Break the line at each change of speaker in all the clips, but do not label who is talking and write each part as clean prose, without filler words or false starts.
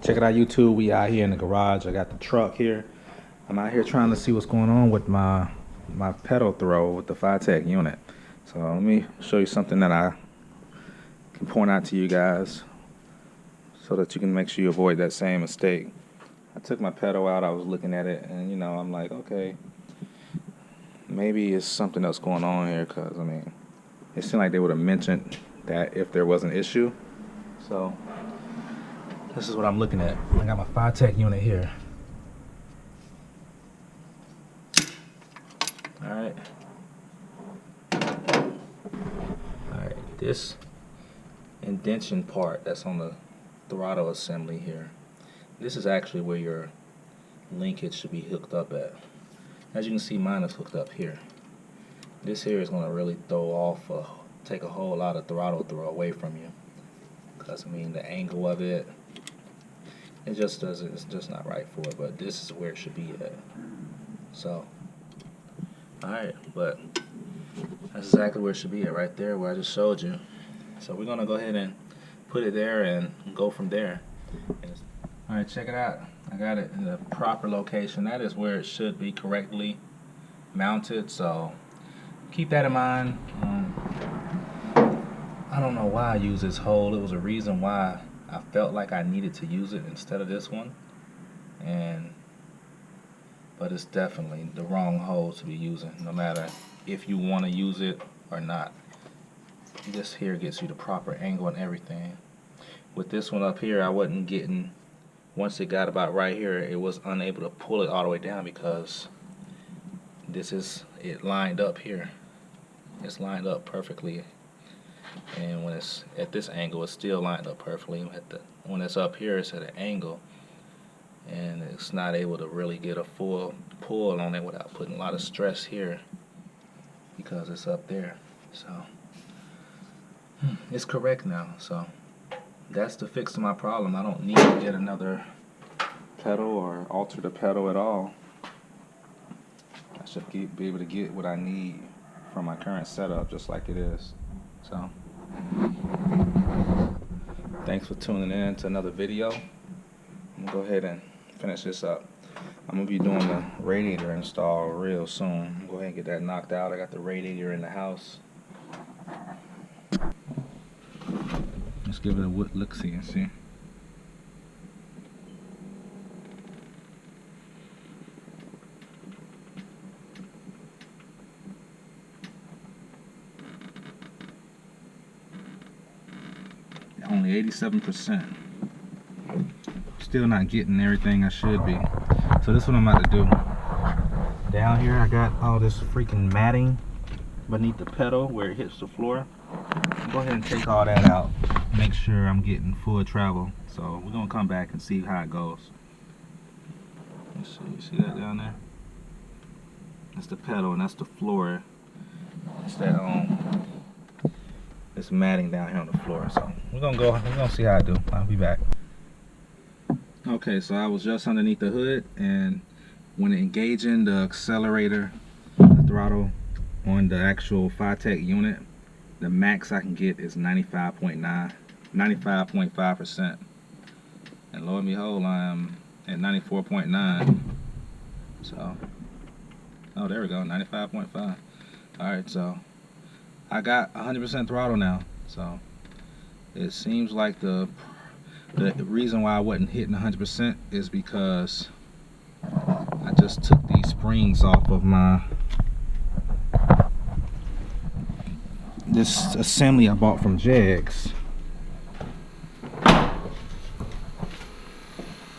Check it out, YouTube. We out here in the garage. I got the truck here. I'm out here trying to see what's going on with my pedal throw with the Tech unit. So let me show you something that I can point out to you guys so that you can make sure you avoid that same mistake. I took my pedal out, I was looking at it, and I'm like, okay, maybe it's something else going on here, because it seemed like they would have mentioned that if there was an issue. So this is what I'm looking at. I got my Tech unit here. Alright, this indentation part that's on the throttle assembly here, this is actually where your linkage should be hooked up at. As you can see, mine is hooked up here. This here is going to really take a whole lot of throttle throw away from you, because the angle of it, it's just not right for it. But this is where it should be at. So alright, but that's exactly where it should be at, right there where I just showed you. So we're gonna go ahead and put it there and go from there. Alright, check it out. I got it in the proper location. That is where it should be correctly mounted, so keep that in mind. I don't know why I use this hole. It was a reason why I felt like I needed to use it instead of this one, but it's definitely the wrong hole to be using, no matter if you want to use it or not. This here gets you the proper angle and everything. With this one up here, I wasn't getting, once it got about right here, it was unable to pull it all the way down, because it lined up here. It's lined up perfectly, and when it's at this angle, it's still lined up perfectly. When it's up here, it's at an angle, and it's not able to really get a full pull on it without putting a lot of stress here, because it's up there. So it's correct now. So that's the fix to my problem. I don't need to get another pedal or alter the pedal at all. I should be able to get what I need from my current setup just like it is. So thanks for tuning in to another video. I'm gonna go ahead and finish this up. I'm gonna be doing the radiator install real soon. I'm gonna go ahead and get that knocked out. I got the radiator in the house. Let's give it a look-see and see. Only 87%. Still not getting everything I should be. So this is what I'm about to do. Down here I got all this freaking matting beneath the pedal where it hits the floor. Go ahead and take all that out. Make sure I'm getting full travel. So we're gonna come back and see how it goes. Let's see, you see that down there? That's the pedal and that's the floor. It's that this matting down here on the floor. So we're gonna see how I do. I'll be back. Okay, so I was just underneath the hood, and when engaging the accelerator, the throttle on the actual Tech unit, the max I can get is 95.5%. And lo and behold, I am at 94.9. So, oh, there we go, 95.5. Alright, so I got 100% throttle now. So it seems like the reason why I wasn't hitting 100% is because I just took these springs off of this assembly I bought from Jegs.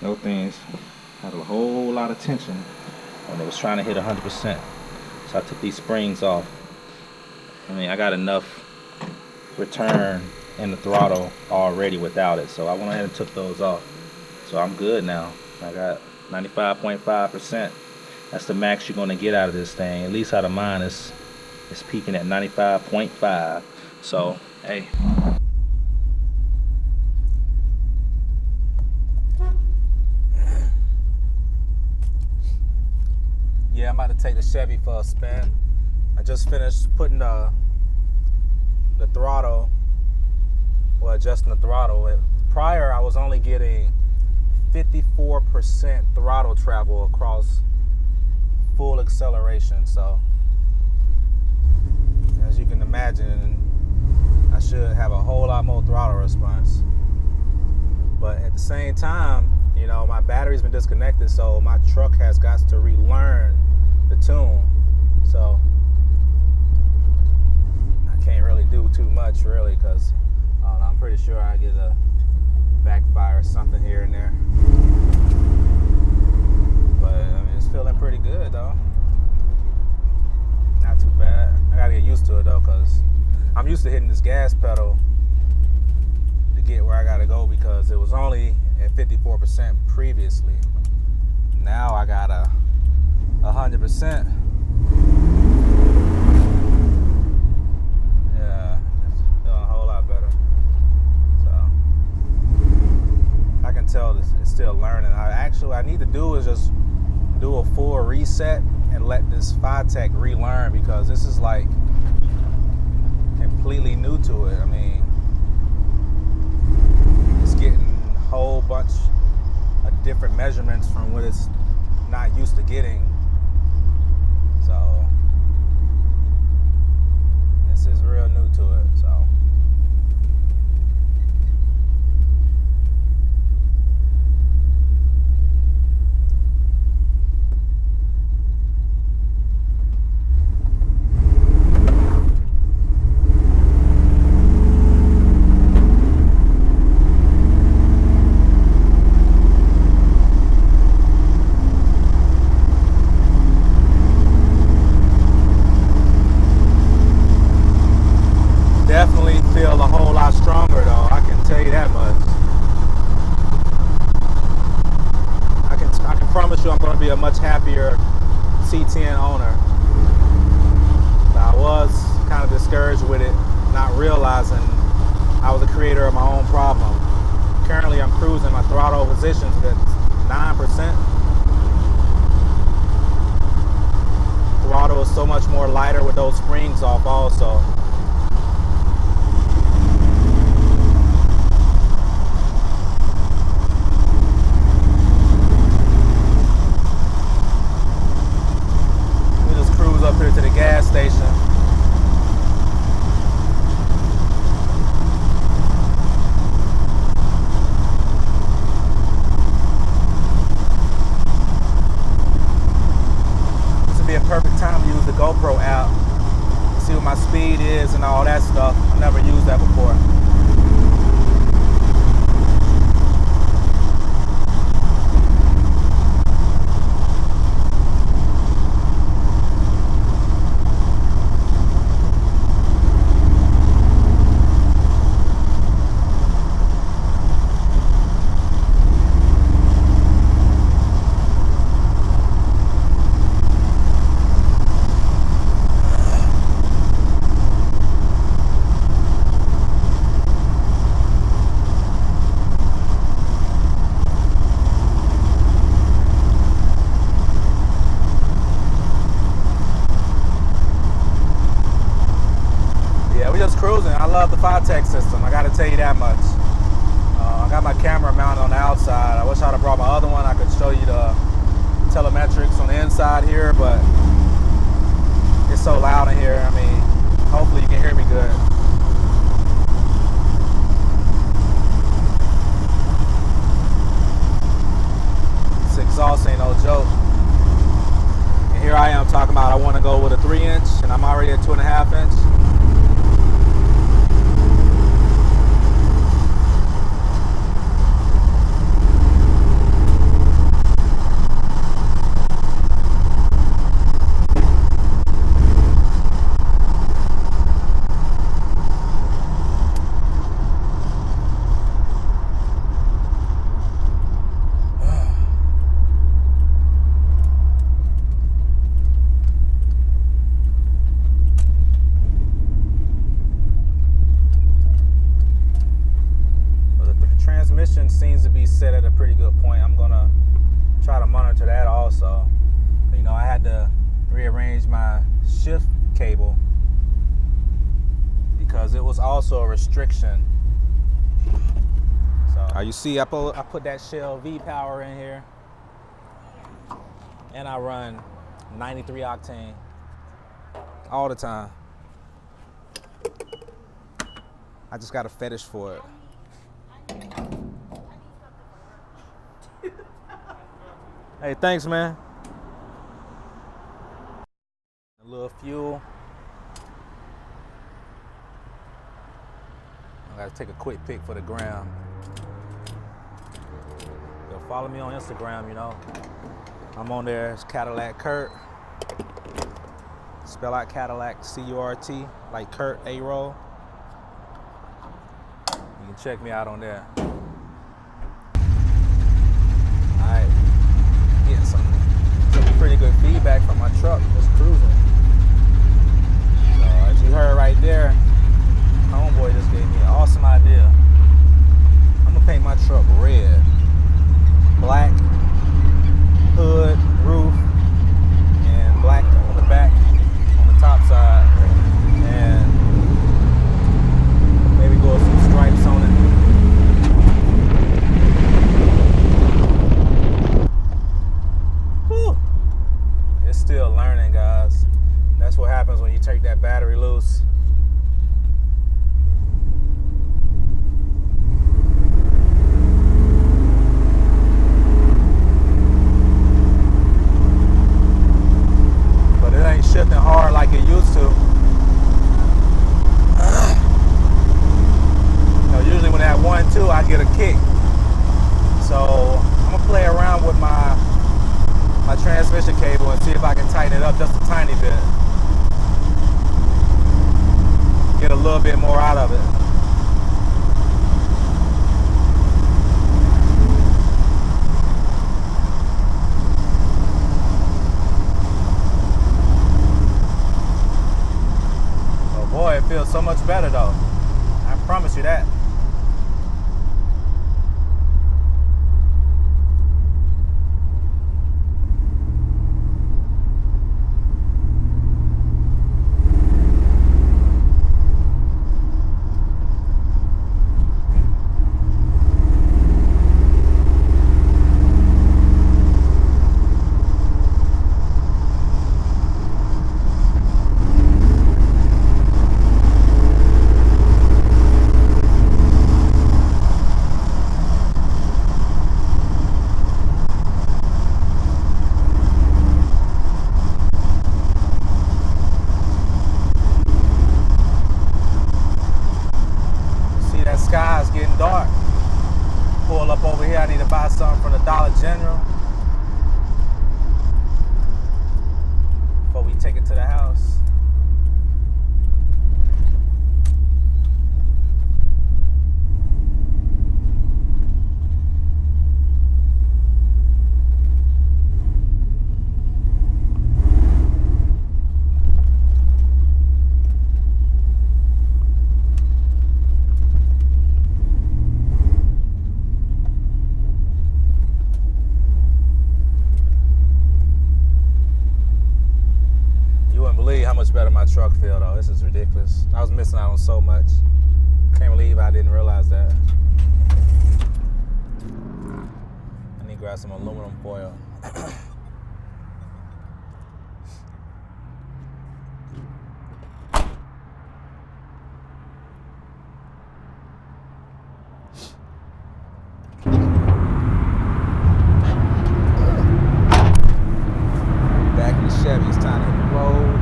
Those things had a whole lot of tension when it was trying to hit 100%. So I took these springs off. I got enough return in the throttle already without it, so I went ahead and took those off. So I'm good now. I got 95.5%. That's the max you're going to get out of this thing. At least out of mine, it's peaking at 95.5. So hey, yeah, I'm about to take the Chevy for a spin. I just finished putting the throttle, well, adjusting the throttle. Prior I was only getting 54% throttle travel across full acceleration. So as you can imagine, I should have a whole lot more throttle response. But at the same time, you know, my battery's been disconnected, so my truck has got to relearn the tune. So I can't really do too much, really, because I'm pretty sure I get a backfire or something here and there. But I mean, it's feeling pretty good though. Not too bad. I gotta get used to it though, because I'm used to hitting this gas pedal to get where I gotta go, because it was only at 54% previously. Now I got 100%. Yeah, it's feeling a whole lot better. So I can tell this it's still learning. What I need to do is just do a full reset and let this Tech relearn, because this is like completely new to it. I mean, it's getting a whole bunch of different measurements from what it's not used to getting. So this is real new to it. So definitely feel a whole lot stronger though, I can tell you that much. I can promise you I'm going to be a much happier C10 owner. I was kind of discouraged with it, not realizing I was the creator of my own problem. Currently I'm cruising my throttle positions at 9%. Throttle is so much more lighter with those springs off also. Up here to the gas station. This would be a perfect time to use the GoPro app, see what my speed is and all that stuff. I've never used that before. Cruising. I love the Tech system, I gotta tell you that much. I got my camera mounted on the outside. I wish I'd have brought my other one. I could show you the telemetrics on the inside here, but it's so loud in here. I mean, hopefully you can hear me good. This exhaust ain't no joke. And here I am talking about I want to go with a 3-inch, and I'm already at 2.5-inch. Seems to be set at a pretty good point. I'm gonna try to monitor that also. You know, I had to rearrange my shift cable because it was also a restriction. So You see, I put that Shell V power in here, and I run 93 octane all the time. I just got a fetish for it. Hey, thanks, man. A little fuel. I gotta take a quick pic for the gram. Yo, follow me on Instagram, you know. I'm on there, it's Cadillac Kurt. Spell out Cadillac, C-U-R-T, like Kurt A-Roll. You can check me out on there. Alright, getting some pretty good feedback from my truck, just cruising. So as you heard right there, homeboy just gave me an awesome idea. I'm gonna paint my truck red. Black hood, roof, and black on the back, on the top side, and maybe go with some stripes on it. Whew. It's still learning, guys. That's what happens when you take that battery loose. Shifting hard like it used to. You know, usually when at 1-2 I get a kick. So I'm gonna play around with my transmission cable and see if I can tighten it up just a tiny bit. Get a little bit more out of it. Boy, it feels so much better though. I promise you that. Sky's getting dark. Pull up over here. I need to buy something from the Dollar General before we take it to the house. How much better my truck feel though. This is ridiculous. I was missing out on so much. Can't believe I didn't realize that. I need to grab some aluminum foil. Back in the Chevy, it's time to hit the road.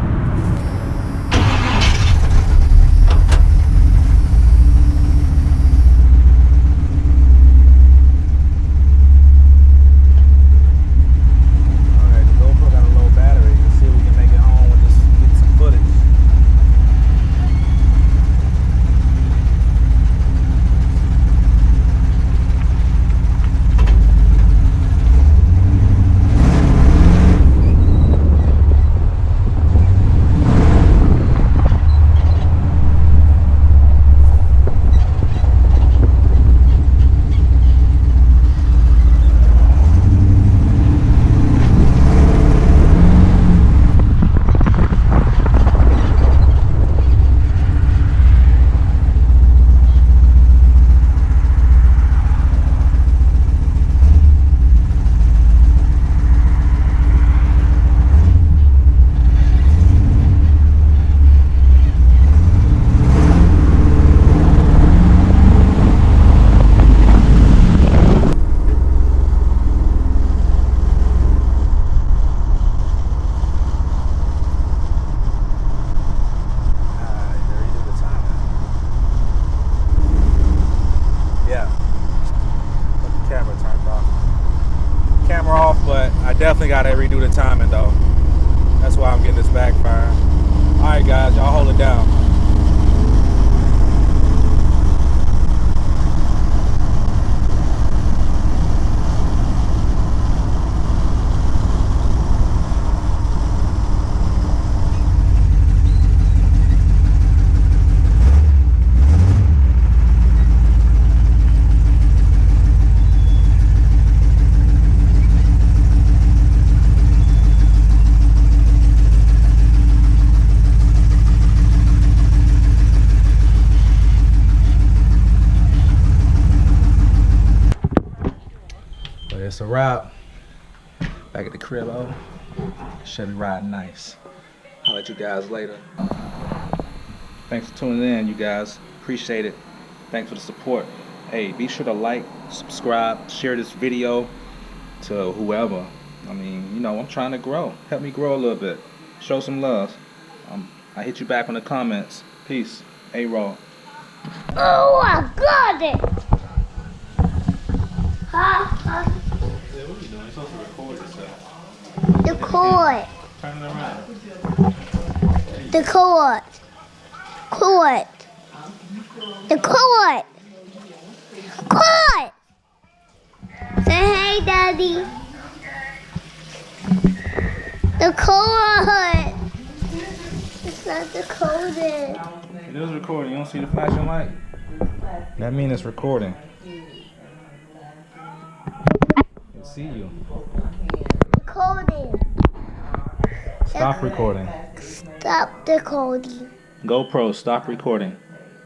off, but I definitely gotta redo the timing though. That's why I'm getting this backfiring. Alright guys, y'all hold it down. It's a wrap. Back at the crib, oh. Should be riding nice. I'll let you guys later. Thanks for tuning in, you guys. Appreciate it. Thanks for the support. Hey, be sure to like, subscribe, share this video to whoever. I mean, you know, I'm trying to grow. Help me grow a little bit. Show some love. I hit you back in the comments. Peace. A-Raw.
Oh, I got it. Huh?
What are you doing? You're supposed to record yourself.
The cord.
Turn it around.
The cord. Cord. The cord. Cord. Say hey, Daddy. The cord. It's not the cord.
It is recording. You don't see the flashing light? That means it's recording. See you.
Recording.
Stop recording.
Stop recording.
GoPro, stop recording.